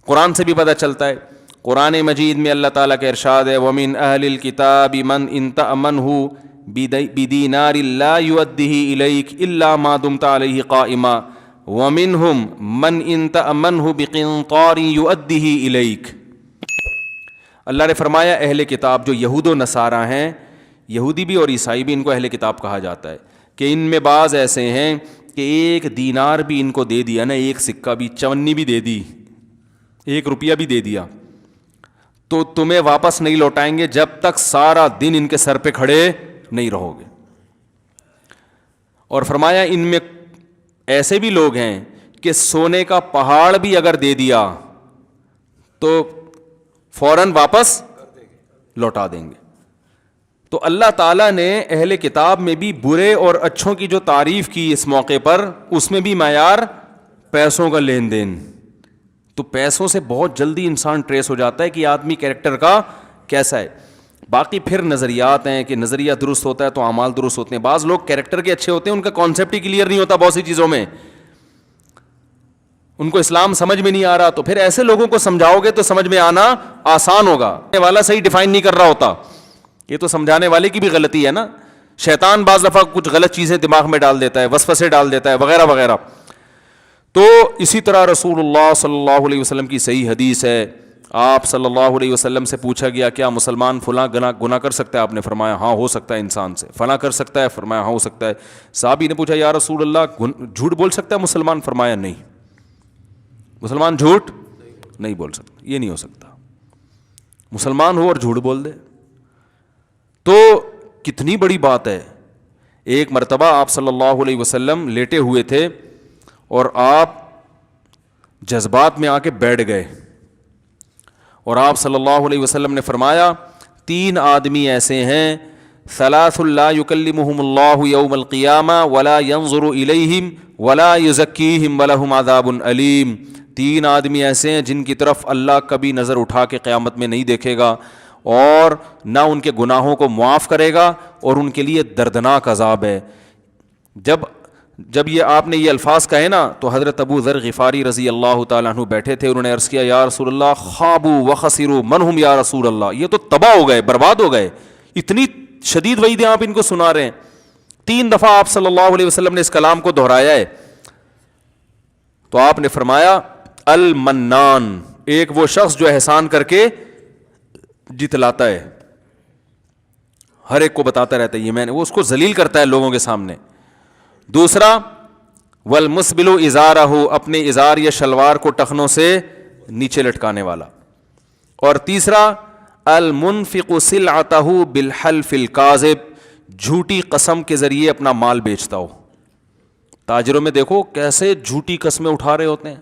قرآن سے بھی پتہ چلتا ہے. قرآن مجید میں اللہ تعالیٰ کا ارشاد ہے وَمِنْ أَهْلِ الْكِتَابِ مَنْ إِنْ تَأْمَنْهُ بِدِينَارٍ لَا يُؤَدِّهِ إِلَيْكَ إِلَّا مَا دُمْتَ عَلَيْهِ قَائِمًا وَمِنْهُمْ مَنْ إِنْ تَأْمَنْهُ بِقِنْطَارٍ يُؤَدِّهِ إِلَيْكَ. اللہ نے فرمایا اہل کتاب جو یہود و نصارہ ہیں, یہودی بھی اور عیسائی بھی, ان کو اہل کتاب کہا جاتا ہے, کہ ان میں بعض ایسے ہیں کہ ایک دینار بھی ان کو دے دیا نا, ایک سکہ بھی, چونی بھی دے دی, 1 روپیہ بھی دے دیا, تو تمہیں واپس نہیں لوٹائیں گے جب تک سارا دن ان کے سر پہ کھڑے نہیں رہو گے. اور فرمایا ان میں ایسے بھی لوگ ہیں کہ سونے کا پہاڑ بھی اگر دے دیا تو فوراً واپس لوٹا دیں گے. تو اللہ تعالیٰ نے اہل کتاب میں بھی برے اور اچھوں کی جو تعریف کی اس موقع پر, اس میں بھی معیار پیسوں کا لین دین. تو پیسوں سے بہت جلدی انسان ٹریس ہو جاتا ہے کہ آدمی کیریکٹر کا کیسا ہے. باقی پھر نظریات ہیں کہ نظریہ درست ہوتا ہے تو اعمال درست ہوتے ہیں. بعض لوگ کیریکٹر کے اچھے ہوتے ہیں, ان کا کانسیپٹ ہی کلیئر نہیں ہوتا بہت سی چیزوں میں, ان کو اسلام سمجھ میں نہیں آ رہا, تو پھر ایسے لوگوں کو سمجھاؤ گے تو سمجھ میں آنا آسان ہوگا. والا صحیح ڈیفائن نہیں کر رہا ہوتا, یہ تو سمجھانے والے کی بھی غلطی ہے نا. شیطان بعض دفعہ کچھ غلط چیزیں دماغ میں ڈال دیتا ہے, وسوسے ڈال دیتا ہے وغیرہ وغیرہ. تو اسی طرح رسول اللہ صلی اللہ علیہ وسلم کی صحیح حدیث ہے, آپ صلی اللہ علیہ وسلم سے پوچھا گیا کیا مسلمان فلاں گناہ کر سکتا ہے؟ آپ نے فرمایا ہاں ہو سکتا ہے انسان سے. فلاں کر سکتا ہے؟ فرمایا ہاں ہو سکتا ہے. صحابی نے پوچھا یا رسول اللہ جھوٹ بول سکتا ہے مسلمان؟ فرمایا نہیں, مسلمان جھوٹ نہیں بول سکتا, یہ نہیں ہو سکتا. مسلمان ہو اور جھوٹ بول دے تو کتنی بڑی بات ہے. ایک مرتبہ آپ صلی اللہ علیہ وسلم لیٹے ہوئے تھے اور آپ جذبات میں آ کے بیٹھ گئے, اور آپ صلی اللہ علیہ وسلم نے فرمایا 3 آدمی ایسے ہیں ثلاث لا یکلمہم اللہ یوم القیامہ ولا ینظر الیہم ولا یزکیہم ولہم عذاب علیم. 3 آدمی ایسے ہیں جن کی طرف اللہ کبھی نظر اٹھا کے قیامت میں نہیں دیکھے گا, اور نہ ان کے گناہوں کو معاف کرے گا, اور ان کے لیے دردناک عذاب ہے. جب یہ آپ نے یہ الفاظ کہے نا تو حضرت ابو ذر غفاری رضی اللہ تعالیٰ عنہ بیٹھے تھے, انہوں نے عرض کیا یا رسول اللہ خابوا وخسروا من ہم یا رسول اللہ, یہ تو تباہ ہو گئے, برباد ہو گئے. اتنی شدید وعیدیں آپ ان کو سنا رہے ہیں. 3 دفعہ آپ صلی اللہ علیہ وسلم نے اس کلام کو دہرایا ہے. تو آپ نے فرمایا المنان, ایک وہ شخص جو احسان کر کے جتلاتا ہے, ہر ایک کو بتاتا رہتا ہے یہ میں نے, وہ اس کو ذلیل کرتا ہے لوگوں کے سامنے. دوسرا والمسبل ازارہ, اپنے ازار یا شلوار کو ٹخنوں سے نیچے لٹکانے والا. اور تیسرا المنفق سلعتہ بالحلف الکاذب, جھوٹی قسم کے ذریعے اپنا مال بیچتا ہو. تاجروں میں دیکھو کیسے جھوٹی قسمیں اٹھا رہے ہوتے ہیں.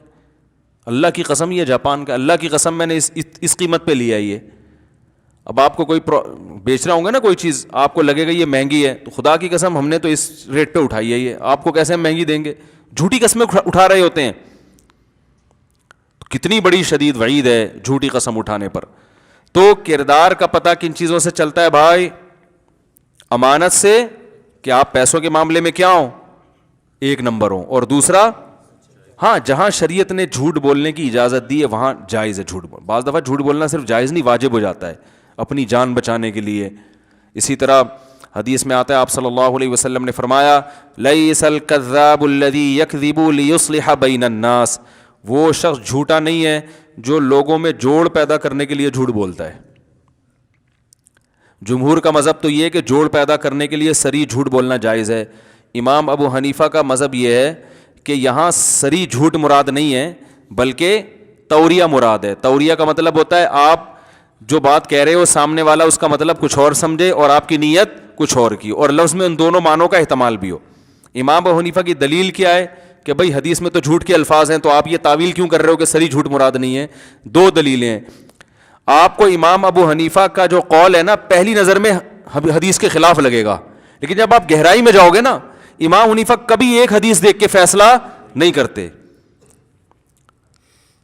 اللہ کی قسم, یہ جاپان کا, اللہ کی قسم میں نے اس قیمت پہ لیا یہ. اب آپ کو کوئی بیچ رہا ہوں گا نا کوئی چیز, آپ کو لگے گا یہ مہنگی ہے, تو خدا کی قسم ہم نے تو اس ریٹ پہ اٹھائی ہے, یہ آپ کو کیسے ہم مہنگی دیں گے؟ جھوٹی قسمیں اٹھا رہے ہوتے ہیں. کتنی بڑی شدید وعید ہے جھوٹی قسم اٹھانے پر. تو کردار کا پتہ کن چیزوں سے چلتا ہے بھائی؟ امانت سے, کہ آپ پیسوں کے معاملے میں کیا ہوں, 1 نمبر ہوں. اور دوسرا ہاں جہاں شریعت نے جھوٹ بولنے کی اجازت دی ہے وہاں جائز ہے جھوٹ بولنا. بعض دفعہ جھوٹ بولنا صرف جائز نہیں واجب ہو جاتا ہے اپنی جان بچانے کے لیے. اسی طرح حدیث میں آتا ہے آپ صلی اللہ علیہ وسلم نے فرمایا لیس الکذاب الذی یکذب لیصلح بین الناس, وہ شخص جھوٹا نہیں ہے جو لوگوں میں جوڑ پیدا کرنے کے لیے جھوٹ بولتا ہے. جمہور کا مذہب تو یہ ہے کہ جوڑ پیدا کرنے کے لیے صریح جھوٹ بولنا جائز ہے. امام ابو حنیفہ کا مذہب یہ ہے کہ یہاں صریح جھوٹ مراد نہیں ہے بلکہ توریہ مراد ہے. توریہ کا مطلب ہوتا ہے آپ جو بات کہہ رہے ہو سامنے والا اس کا مطلب کچھ اور سمجھے اور آپ کی نیت کچھ اور کی, اور لفظ میں ان دونوں معنوں کا احتمال بھی ہو. امام ابو حنیفہ کی دلیل کیا ہے کہ بھئی حدیث میں تو جھوٹ کے الفاظ ہیں, تو آپ یہ تعویل کیوں کر رہے ہو کہ صریح جھوٹ مراد نہیں ہے؟ 2 دلیلیں ہیں. آپ کو امام ابو حنیفہ کا جو قول ہے نا پہلی نظر میں حدیث کے خلاف لگے گا, لیکن جب آپ گہرائی میں جاؤ گے نا امام حنیفہ کبھی ایک حدیث دیکھ کے فیصلہ نہیں کرتے.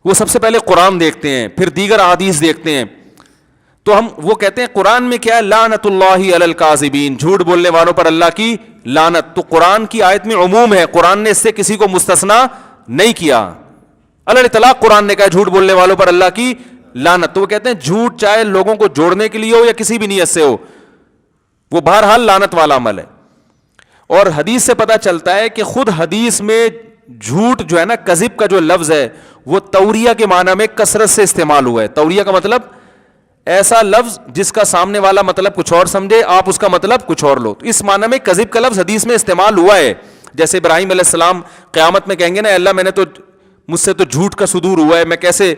وہ سب سے پہلے قرآن دیکھتے ہیں, پھر دیگر احادیث دیکھتے ہیں. تو ہم وہ کہتے ہیں قرآن میں کیا ہے, لعنت اللہ علی الکاذبین, جھوٹ بولنے والوں پر اللہ کی لعنت. تو قرآن کی آیت میں عموم ہے, قرآن نے اس سے کسی کو مستثنا نہیں کیا. اللہ طلاق قرآن نے کہا جھوٹ بولنے والوں پر اللہ کی لعنت. تو وہ کہتے ہیں جھوٹ چاہے لوگوں کو جوڑنے کے لیے ہو یا کسی بھی نیت سے ہو, وہ بہرحال لعنت والا عمل ہے. اور حدیث سے پتہ چلتا ہے کہ خود حدیث میں جھوٹ جو ہے نا, کذب کا جو لفظ ہے وہ توریہ کے معنی میں کثرت سے استعمال ہوا ہے. توریہ کا مطلب ایسا لفظ جس کا سامنے والا مطلب کچھ اور سمجھے, آپ اس کا مطلب کچھ اور لو. تو اس معنی میں کذب کا لفظ حدیث میں استعمال ہوا ہے. جیسے ابراہیم علیہ السلام قیامت میں کہیں گے نا, اللہ میں نے تو, مجھ سے تو جھوٹ کا صدور ہوا ہے, میں کیسے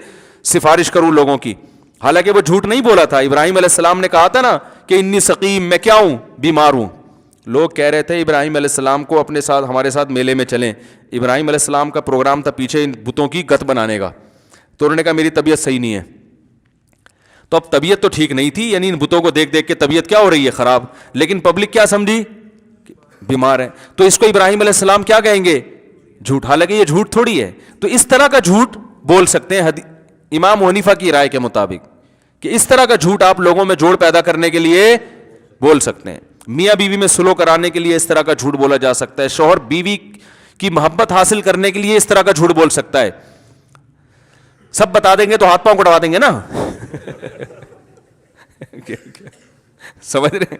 سفارش کروں لوگوں کی. حالانکہ وہ جھوٹ نہیں بولا تھا. ابراہیم علیہ السلام نے کہا تھا نا کہ انی سقیم, میں کیا ہوں, بیمار ہوں. لوگ کہہ رہے تھے ابراہیم علیہ السلام کو اپنے ساتھ, ہمارے ساتھ میلے میں چلیں. ابراہیم علیہ السلام کا پروگرام تھا پیچھے ان بتوں کی گت بنانے کا. تو انہوں نے کہا میری طبیعت صحیح نہیں ہے. تو اب طبیعت تو ٹھیک نہیں تھی, یعنی ان بتوں کو دیکھ دیکھ کے طبیعت کیا ہو رہی ہے, خراب. لیکن پبلک کیا سمجھی, بیمار ہے. تو اس کو ابراہیم علیہ السلام کیا کہیں گے, جھوٹ. حالانکہ یہ جھوٹ تھوڑی ہے. تو اس طرح کا جھوٹ بول سکتے ہیں امام حنیفہ کی رائے کے مطابق, کہ اس طرح کا جھوٹ آپ لوگوں میں جوڑ پیدا کرنے کے لیے بول سکتے ہیں. میاں بیوی میں سلو کرانے کے لیے اس طرح کا جھوٹ بولا جا سکتا ہے. شوہر بیوی کی محبت حاصل کرنے کے لیے اس طرح کا جھوٹ بول سکتا ہے. سب بتا دیں گے تو ہاتھ پاؤں کٹوا دیں گے نا. سمجھ رہے ہیں,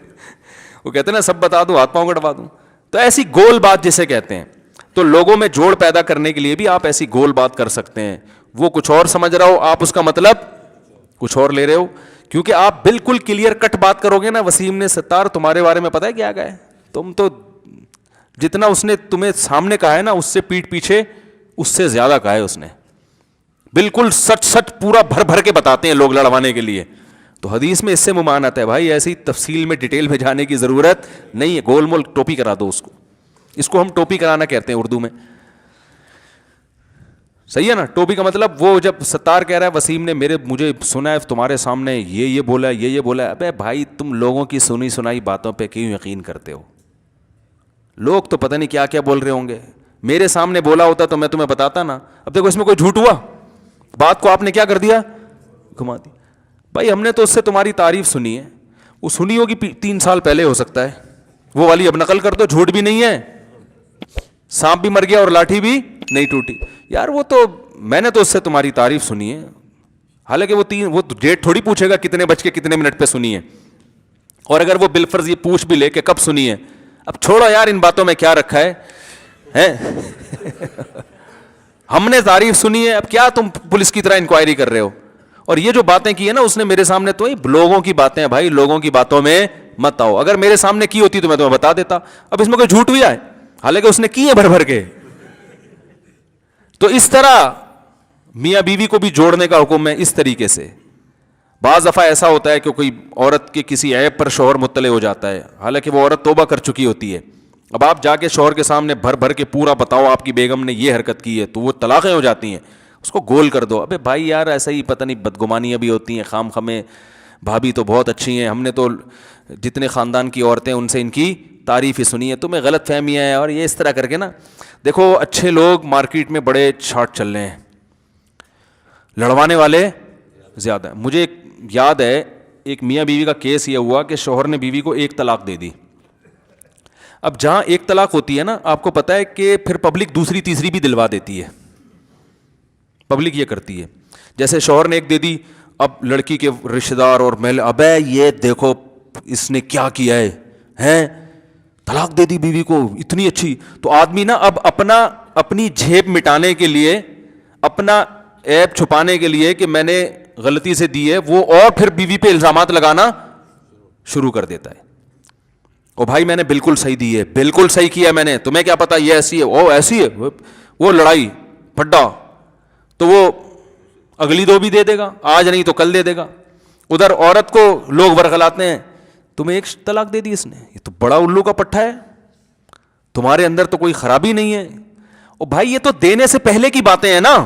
وہ کہتے ہیں نا سب بتا دوں ہاتھ پاؤں کٹوا دوں. تو ایسی گول بات جسے کہتے ہیں, تو لوگوں میں جوڑ پیدا کرنے کے لیے بھی آپ ایسی گول بات کر سکتے ہیں. وہ کچھ اور سمجھ رہا ہو, آپ اس کا مطلب کچھ اور لے رہے ہو. کیونکہ آپ بالکل کلیئر کٹ بات کرو گے نا, وسیم نے ستار تمہارے بارے میں پتہ ہے کیا کہا ہے, تم تو جتنا اس نے تمہیں سامنے کہا ہے نا اس سے پیٹھ پیچھے اس سے زیادہ کہا ہے اس نے. بالکل سچ سچ پورا بھر بھر کے بتاتے ہیں لوگ لڑوانے کے لیے. تو حدیث میں اس سے ممانعت ہے بھائی, ایسی تفصیل میں ڈیٹیل میں جانے کی ضرورت نہیں ہے. گول مول ٹوپی کرا دو اس کو. اس کو ہم ٹوپی کرانا کہتے ہیں اردو میں, صحیح ہے نا. ٹوپی کا مطلب وہ جب ستار کہہ رہا ہے وسیم نے مجھے سنا ہے تمہارے سامنے یہ بولا ہے, یہ بولا ہے. ابے بھائی تم لوگوں کی سنی سنائی باتوں پہ کیوں یقین کرتے ہو؟ لوگ تو پتہ نہیں کیا کیا بول رہے ہوں گے. میرے سامنے بولا ہوتا تو میں تمہیں بتاتا نا. اب دیکھو اس میں کوئی جھوٹ ہوا, بات کو آپ نے کیا کر دیا, گھما دی. بھائی ہم نے تو اس سے تمہاری تعریف سنی ہے, وہ سنی ہوگی 3 سال پہلے ہو سکتا ہے, وہ والی اب نقل کر دو. جھوٹ بھی نہیں ہے, سانپ بھی مر گیا اور لاٹھی بھی نہیں ٹوٹی. یار وہ تو میں نے تو اس سے تمہاری تعریف سنی ہے. حالانکہ وہ ڈیٹ تھوڑی پوچھے گا کتنے بج کے کتنے منٹ پہ سنی ہے. اور اگر وہ بالفرض یہ پوچھ بھی لے کہ کب سنی ہے, اب چھوڑو یار ان باتوں میں کیا رکھا ہے ہم نے تعریف سنی ہے, اب کیا تم پولیس کی طرح انکوائری کر رہے ہو. اور یہ جو باتیں کی ہیں نا اس نے میرے سامنے, تو لوگوں کی باتیں ہیں بھائی, لوگوں کی باتوں میں مت آؤ. اگر میرے سامنے کی ہوتی تو میں تمہیں بتا دیتا. اب اس میں کوئی جھوٹ بھی آئے, حالانکہ اس نے کی ہے بھر بھر کے. تو اس طرح میاں بیوی کو بھی جوڑنے کا حکم ہے اس طریقے سے. بعض دفعہ ایسا ہوتا ہے کہ کوئی عورت کے کسی عیب پر شوہر مطلع ہو جاتا ہے, حالانکہ وہ عورت توبہ کر چکی ہوتی ہے. اب آپ جا کے شوہر کے سامنے بھر بھر کے پورا بتاؤ آپ کی بیگم نے یہ حرکت کی ہے, تو وہ طلاقیں ہو جاتی ہیں. اس کو گول کر دو. ابے بھائی یار ایسا ہی پتہ نہیں بدگمانیاں بھی ہوتی ہیں خام خمیں, بھابھی تو بہت اچھی ہیں, ہم نے تو جتنے خاندان کی عورتیں ان سے ان کی تعریف ہی سنی ہے, تمہیں غلط فہمیاں ہیں. اور یہ اس طرح کر کے نا, دیکھو اچھے لوگ مارکیٹ میں بڑے چھاٹ چل رہے ہیں, لڑوانے والے زیادہ ہیں. مجھے یاد ہے ایک میاں بیوی کا کیس یہ ہوا کہ شوہر نے بیوی کو 1 طلاق دے دی. اب جہاں 1 طلاق ہوتی ہے نا, آپ کو پتہ ہے کہ پھر پبلک دوسری تیسری بھی دلوا دیتی ہے. پبلک یہ کرتی ہے, جیسے شوہر نے 1 دے دی, اب لڑکی کے رشتہ دار اور محل, ابے یہ دیکھو اس نے کیا کیا ہے, طلاق دے دی بیوی کو اتنی اچھی. تو آدمی نا اب اپنی جھیب مٹانے کے لیے, اپنا عیب چھپانے کے لیے کہ میں نے غلطی سے دی ہے, وہ اور پھر بیوی پہ الزامات لگانا شروع کر دیتا ہے. او بھائی میں نے بالکل صحیح دی ہے, بالکل صحیح کیا میں نے, تمہیں کیا پتا یہ ایسی ہے, وہ ایسی ہے. وہ لڑائی پھڈا, تو وہ اگلی 2 بھی دے دے گا, آج نہیں تو کل دے دے گا. ادھر عورت کو لوگ ورغلاتے ہیں, تمہیں 1 طلاق دے دی اس نے, یہ تو بڑا الو کا پٹھا ہے, تمہارے اندر تو کوئی خرابی نہیں ہے. او بھائی یہ تو دینے سے پہلے کی باتیں ہیں نا,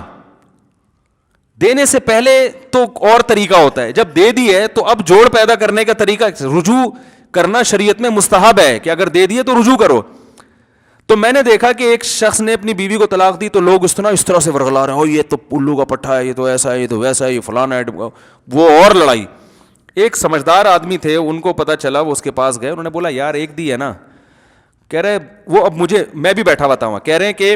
دینے سے پہلے تو اور طریقہ ہوتا ہے. جب دے دی ہے تو اب جوڑ پیدا کرنے کا طریقہ, رجوع کرنا شریعت میں مستحب ہے کہ اگر دے دیے تو رجوع کرو. تو میں نے دیکھا کہ ایک شخص نے اپنی بیوی کو طلاق دی, تو لوگ اس طرح سے ورغلا رہے ہیں, اور یہ تو الو کا پٹھا ہے, یہ تو ایسا ہے, یہ تو ویسا ہے, یہ فلانا ہے, وہ اور لڑائی. ایک سمجھدار آدمی تھے, ان کو پتہ چلا, وہ اس کے پاس گئے, انہوں نے بولا یار 1 دی ہے نا, کہہ رہے وہ اب میں بھی بیٹھا ہوا تھا وہاں, کہہ رہے ہیں کہ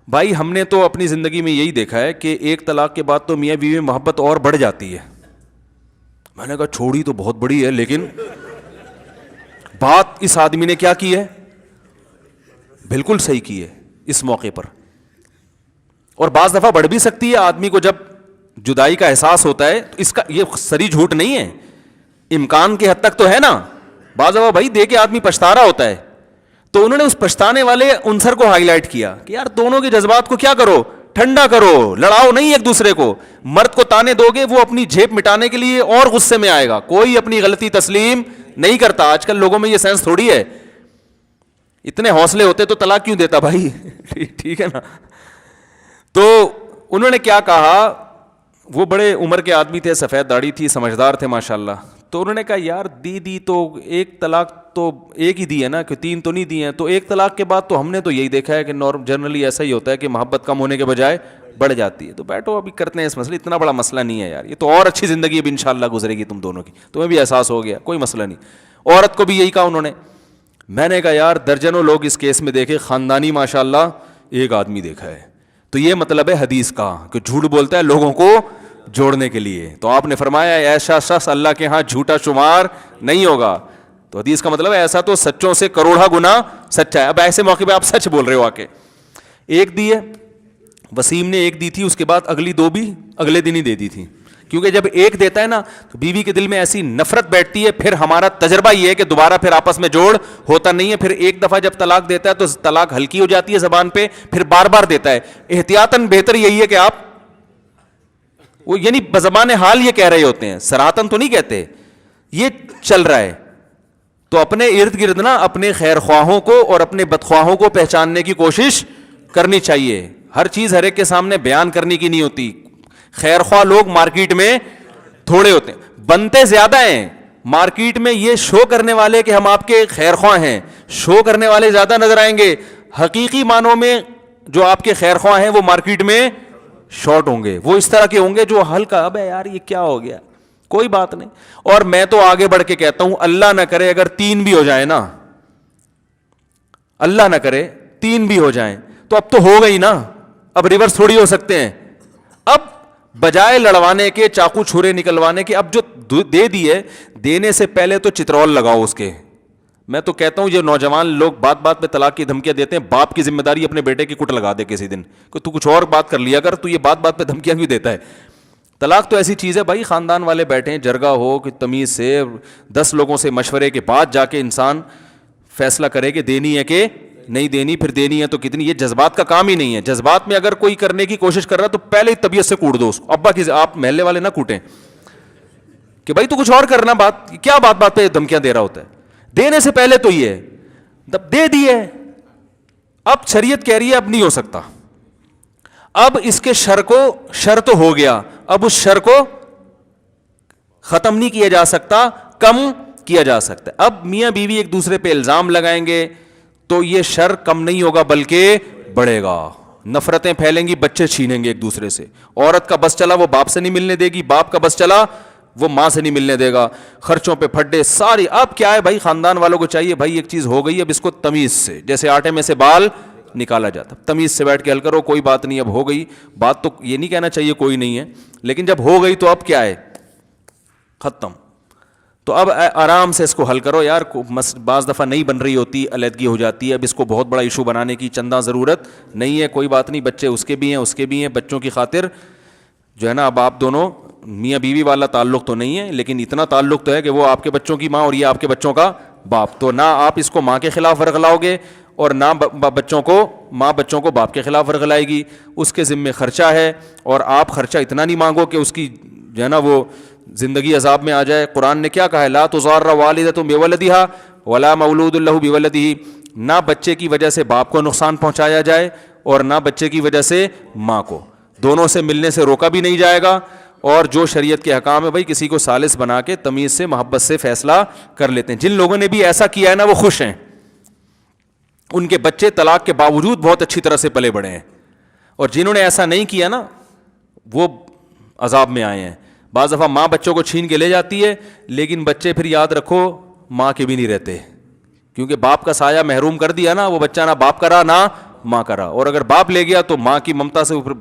بھائی ہم نے تو اپنی زندگی میں یہی دیکھا ہے کہ ایک طلاق کے بعد تو میاں بیوی میں محبت اور بڑھ جاتی ہے. میں نے کہا چھوڑی تو بہت بڑی ہے, لیکن بات اس آدمی نے کیا کی ہے, بالکل صحیح کی ہے اس موقع پر. اور بعض دفعہ بڑھ بھی سکتی ہے. آدمی کو جب جدائی کا احساس ہوتا ہے تو اس کا یہ سری جھوٹ نہیں ہے, امکان کے حد تک تو ہے نا. بعض دفعہ بھائی دے کے آدمی پچھتا رہا ہوتا ہے, تو انہوں نے اس پچھتانے والے عنصر کو ہائی لائٹ کیا کہ یار دونوں کے جذبات کو کیا کرو, ٹھنڈا کرو, لڑاؤ نہیں ایک دوسرے کو. مرد کو تانے دو گے وہ اپنی جھیپ مٹانے کے لیے اور غصے میں آئے گا, کوئی اپنی غلطی تسلیم نہیں کرتا. آج کل لوگوں میں یہ سینس تھوڑی ہے, اتنے حوصلے ہوتے تو طلاق کیوں دیتا بھائی. ٹھیک ہے نا. تو انہوں نے کیا کہا, وہ بڑے عمر کے آدمی تھے, سفید داڑھی تھی, سمجھدار تھے ماشاءاللہ. تو انہوں نے کہا یار دی تو ایک طلاق تو ایک ہی دی ہے نا, کہ 3 تو نہیں دی ہیں. تو ایک طلاق کے بعد تو ہم نے تو یہی دیکھا ہے کہ جنرلی ایسا ہی ہوتا ہے کہ محبت کم ہونے کے بجائے بڑھ جاتی ہے. تو بیٹھو ابھی کرتے ہیں اس مسئلے, اتنا بڑا مسئلہ نہیں ہے یار, یہ تو اور اچھی زندگی اب انشاءاللہ گزرے گی تم دونوں کی. تمہیں بھی احساس ہو گیا, کوئی مسئلہ نہیں. عورت کو بھی یہی کہا انہوں نے. میں نے کہا یار درجنوں لوگ اس کیس میں دیکھے, خاندانی ماشاءاللہ ایک آدمی دیکھا ہے. تو یہ مطلب ہے حدیث کا کہ جھوٹ بولتا ہے لوگوں کو جوڑنے کے لیے. تو آپ نے فرمایا ایسا شخص اللہ کے ہاں جھوٹا شمار نہیں ہوگا. تو حدیث کا مطلب ہے ایسا تو سچوں سے کروڑا گنا سچا ہے. اب ایسے موقع پہ آپ سچ بول رہے ہو. آ کے ایک دی ہے, وسیم نے ایک دی تھی, اس کے بعد اگلی 2 بھی اگلے دن ہی دے دی تھی. کیونکہ جب ایک دیتا ہے نا تو بیوی کے دل میں ایسی نفرت بیٹھتی ہے. پھر ہمارا تجربہ یہ ہے کہ دوبارہ پھر آپس میں جوڑ ہوتا نہیں ہے. پھر ایک دفعہ جب طلاق دیتا ہے تو طلاق ہلکی ہو جاتی ہے زبان پہ, پھر بار بار دیتا ہے. احتیاطاً بہتر یہی ہے کہ آپ وہ یعنی بزبان حال یہ کہہ رہے ہوتے ہیں, سراہتاً تو نہیں کہتے, یہ چل رہا ہے. تو اپنے ارد گرد نا اپنے خیر خواہوں کو اور اپنے بدخواہوں کو پہچاننے کی کوشش کرنی چاہیے. ہر چیز ہر ایک کے سامنے بیان کرنے کی نہیں ہوتی. خیر خواہ لوگ مارکیٹ میں تھوڑے ہوتے ہیں, بنتے زیادہ ہیں. مارکیٹ میں یہ شو کرنے والے کہ ہم آپ کے خیر خواہ ہیں, شو کرنے والے زیادہ نظر آئیں گے. حقیقی معنوں میں جو آپ کے خیر خواہ ہیں وہ مارکیٹ میں شارٹ ہوں گے. وہ اس طرح کے ہوں گے جو ہلکا, اب یار یہ کیا ہو گیا, کوئی بات نہیں. اور میں تو آگے بڑھ کے کہتا ہوں اللہ نہ کرے اگر 3 بھی ہو جائیں نا, اللہ نہ کرے 3 بھی ہو جائیں تو اب تو ہو گئی نا, اب ریورس تھوڑی ہو سکتے ہیں. اب بجائے لڑوانے کے, چاقو چھرے نکلوانے کے, اب جو دے دی ہے دینے سے پہلے تو چترول لگاؤ اس کے. میں تو کہتا ہوں یہ نوجوان لوگ بات بات پہ طلاق کی دھمکیاں دیتے ہیں, باپ کی ذمہ داری اپنے بیٹے کی کٹ لگا دے کسی دن کہ تو کچھ اور بات کر لیا کر, تو یہ بات بات پہ دھمکیاں کیوں دیتا ہے. طلاق تو ایسی چیز ہے بھائی, خاندان والے بیٹھے ہیں, جرگہ ہو کہ تمیز سے 10 لوگوں سے مشورے کے بعد جا کے انسان فیصلہ کرے کہ دینی ہے کہ نہیں دینی, پھر دینی ہے تو کتنی. یہ جذبات کا کام ہی نہیں ہے. جذبات میں اگر کوئی کرنے کی کوشش کر رہا ہے تو پہلے ہی طبیعت سے کوٹ دو اس کو. ابا کی آپ محلے والے نہ کوٹیں کہ بھائی تو کچھ اور کرنا, بات کیا بات بات پہ دھمکیاں دے رہا ہوتا ہے. دینے سے پہلے تو یہ دے دی ہے, اب شریعت کہہ رہی ہے اب نہیں ہو سکتا. اب اس کے شر تو ہو گیا, اب اس شر کو ختم نہیں کیا جا سکتا, کم کیا جا سکتا. اب میاں بیوی ایک دوسرے پہ الزام لگائیں گے تو یہ شر کم نہیں ہوگا بلکہ بڑھے گا. نفرتیں پھیلیں گی, بچے چھینیں گے ایک دوسرے سے. عورت کا بس چلا وہ باپ سے نہیں ملنے دے گی, باپ کا بس چلا وہ ماں سے نہیں ملنے دے گا. خرچوں پہ پھڈے ساری. اب کیا ہے بھائی, خاندان والوں کو چاہیے بھائی ایک چیز ہو گئی, اب اس کو تمیز سے, جیسے آٹے میں سے بال نکالا جاتا, تمیز سے بیٹھ کے حل کرو, کوئی بات نہیں اب ہو گئی. بات تو یہ نہیں کہنا چاہیے کوئی نہیں ہے, لیکن جب ہو گئی تو اب کیا ہے, ختم. تو اب آرام سے اس کو حل کرو یار. بعض دفعہ نہیں بن رہی ہوتی, علیحدگی ہو جاتی ہے. اب اس کو بہت بڑا ایشو بنانے کی چندہ ضرورت نہیں ہے, کوئی بات نہیں. بچے اس کے بھی ہیں, اس کے بھی ہیں. بچوں کی خاطر جو ہے نا, اب آپ دونوں میاں بیوی والا تعلق تو نہیں ہے, لیکن اتنا تعلق تو ہے کہ وہ آپ کے بچوں کی ماں اور یہ آپ کے بچوں کا باپ. تو نہ آپ اس کو ماں کے خلاف ورغلاؤ گے اور نہ ماں بچوں کو باپ کے خلاف ورغلائے گی. اس کے ذمے خرچہ ہے, اور آپ خرچہ اتنا نہیں مانگو کہ اس کی جو ہے نا وہ زندگی عذاب میں آ جائے. قرآن نے کیا کہا ہے, لا تضار والدۃ بولدہا ولا مولود لہ بولدہ. نہ بچے کی وجہ سے باپ کو نقصان پہنچایا جائے اور نہ بچے کی وجہ سے ماں کو. دونوں سے ملنے سے روکا بھی نہیں جائے گا. اور جو شریعت کے حکام ہے بھائی, کسی کو ثالث بنا کے تمیز سے محبت سے فیصلہ کر لیتے ہیں. جن لوگوں نے بھی ایسا کیا ہے نا وہ خوش ہیں, ان کے بچے طلاق کے باوجود بہت اچھی طرح سے پلے بڑھے ہیں. اور جنہوں نے ایسا نہیں کیا نا وہ عذاب میں آئے ہیں. بعض دفعہ ماں بچوں کو چھین کے لے جاتی ہے, لیکن بچے پھر یاد رکھو ماں کے بھی نہیں رہتے, کیونکہ باپ کا سایہ محروم کر دیا نا, وہ بچہ نہ باپ کا رہا نہ ماں کا رہا, اور اگر باپ لے گیا تو ماں کی ممتا سے اوپر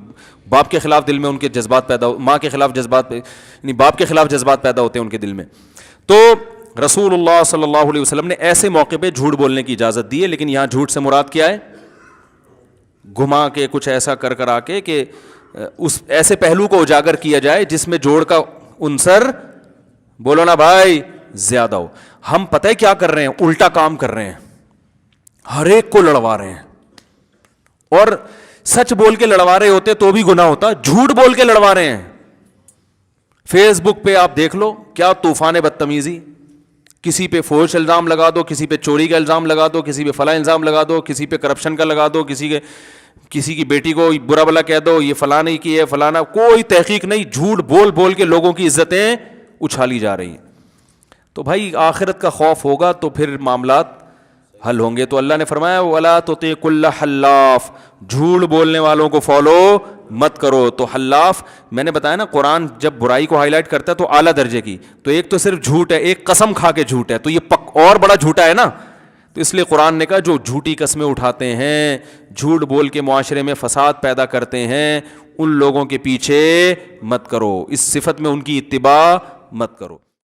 باپ کے خلاف دل میں ان کے جذبات پیدا ماں کے خلاف جذبات یعنی باپ کے خلاف جذبات پیدا ہوتے ہیں ان کے دل میں. تو رسول اللہ صلی اللہ علیہ وسلم نے ایسے موقع پہ جھوٹ بولنے کی اجازت دی ہے, لیکن یہاں جھوٹ سے مراد کیا ہے؟ گھما کے کچھ ایسا کر آ کے کہ اس ایسے پہلو کو اجاگر کیا جائے جس میں جوڑ کا عنصر, بولو نا بھائی, زیادہ ہو. ہم پتہ ہے کیا کر رہے ہیں؟ الٹا کام کر رہے ہیں, ہر ایک کو لڑوا رہے ہیں. اور سچ بول کے لڑوا رہے ہوتے تو بھی گناہ ہوتا, جھوٹ بول کے لڑوا رہے ہیں. فیس بک پہ آپ دیکھ لو کیا طوفان بدتمیزی, کسی پہ فحش الزام لگا دو, کسی پہ چوری کا الزام لگا دو, کسی پہ فلاں الزام لگا دو, کسی پہ کرپشن کا لگا دو, کسی کی بیٹی کو برا بلا کہہ دو, یہ فلاں نہیں کی ہے فلانا, کوئی تحقیق نہیں, جھوٹ بول بول کے لوگوں کی عزتیں اچھالی جا رہی ہیں. تو بھائی آخرت کا خوف ہوگا تو پھر معاملات حل ہوں گے. تو اللہ نے فرمایا وَلَا تُطِعْ كُلَّ حَلَّافٍ, جھوٹ بولنے والوں کو فالو مت کرو. تو حلاف میں نے بتایا نا, قرآن جب برائی کو ہائی لائٹ کرتا ہے تو اعلیٰ درجے کی, تو ایک تو صرف جھوٹ ہے, ایک قسم کھا کے جھوٹ ہے, تو یہ اور بڑا جھوٹا ہے نا. تو اس لیے قرآن نے کہا جو جھوٹی قسمیں اٹھاتے ہیں, جھوٹ بول کے معاشرے میں فساد پیدا کرتے ہیں, ان لوگوں کے پیچھے مت کرو, اس صفت میں ان کی اتباع مت کرو.